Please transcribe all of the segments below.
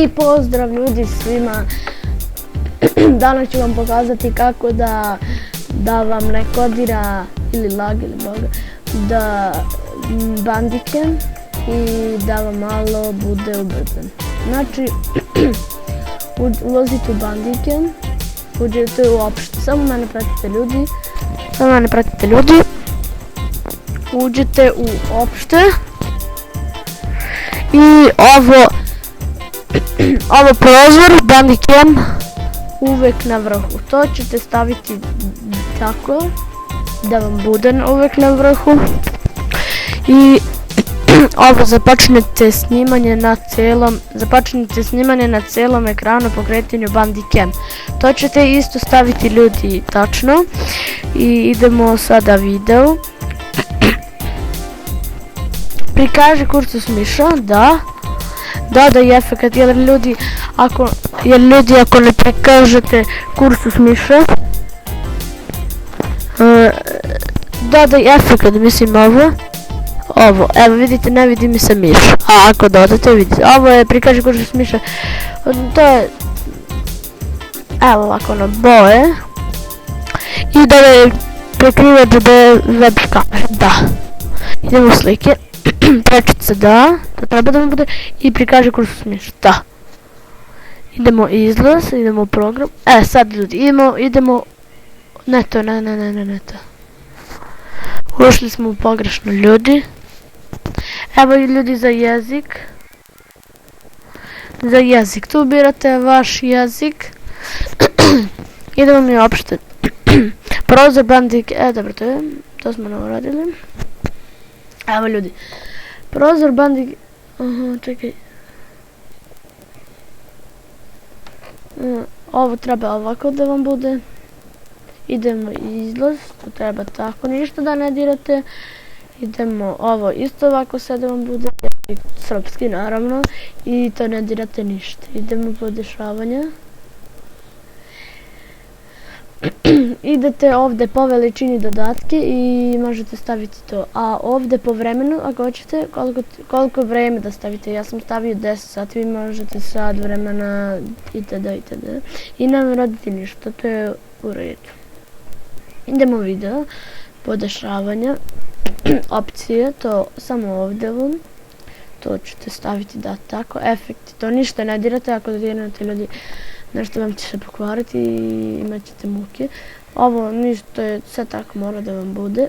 I pozdrav ljudi svima. Danas ću vam pokazati kako da vam ne kodira ili lag ili boga da Bandicam i da vam malo bude ubrzan. Znači ulazite u Bandicam, uđete u opšte, samo mene pratite ljudi, uđete u opšte i ovo prozor Bandicam uvek na vrhu. To ćete staviti tako da vam bude uvek na vrhu i ovo započnete snimanje na celom ekranu po kretanju Bandicam. To ćete isto staviti ljudi tačno i idemo sada video. Prikaže kursus miša, da i efekat, jer ljudi ako ne prikažete kursus miša, dodaj efekat, mislim ovo, evo vidite, ne vidi mi se miš, a ako dodate vidite, ovo je prikaže kursus miša, to je, evo ovako na boje, i dodaj prekrivač web kamere, da, idemo u slike, prečice, da, to treba da mi bude, i prikaže kursus miša, da, idemo izlaz, idemo u program, sad ljudi, idemo, ne to, ušli smo u pogrešno ljudi. Evo i ljudi za jezik, tu birate vaš jezik. Idemo mi opšte. Prozor Bandicam, dobro, to smo nam uradili. Evo ljudi, prozor Bandicam, čekaj. Ovo treba ovako da vam bude. Idemo izlaz, to treba tako, ništa da ne dirate. Idemo ovo isto ovako sad da vam bude, srpski naravno, i to ne dirate ništa. Idemo po dešavanja. Idete ovde po veličini dodatke i možete staviti to, a ovde po vremenu, ako hoćete, koliko vreme da stavite, ja sam stavio 10 sati, vi možete sat vremena itd. I ne raditi ništa, to je u redu. Idemo video, podešavanja, opcije, to samo ovdje vam, to ćete staviti da tako, efekti, to ništa ne dirate, ako da dirate ljudi, nešto vam će se pokvariti i imat ćete muke. Ovo ništa je, sve tako mora da vam bude.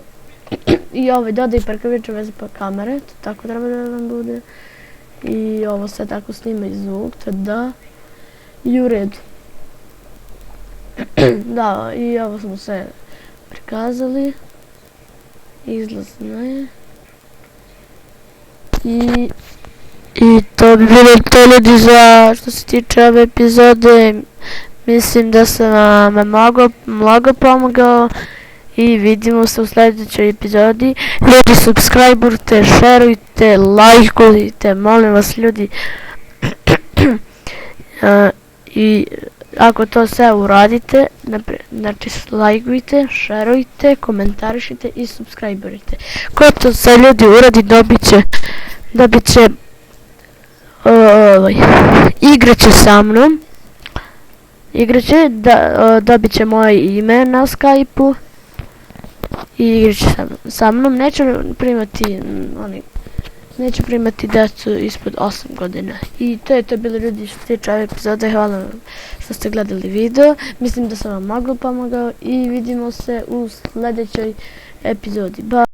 I ovo dodaj prekrivač veze pa kamere, to tako treba da vam bude. I ovo sve tako snima i zvuk, to da, i u redu. Da, i ovo smo sve prikazali, izlazno je, i to bi bilo to ljudi za što se tiče ove epizode. Mislim da sam vam mnogo pomogao i vidimo se u sljedećoj epizodi. Ljudi, subscriberujte, šerujte, lajkujte, molim vas ljudi. I ako to sve uradite, znači lajkujte, šerujte, komentarišite i subscriberujte. Ko to sve ljudi uradi, dobit će igraće sa mnom, dobit će moje ime na Skype-u i igraće sa mnom. Neću primati decu ispod 8 godina. I to je to bilo ljudi što se tiče ove epizode. Hvala vam što ste gledali video. Mislim da sam vam mnogo pomogao i vidimo se u sljedećoj epizodi. Bye.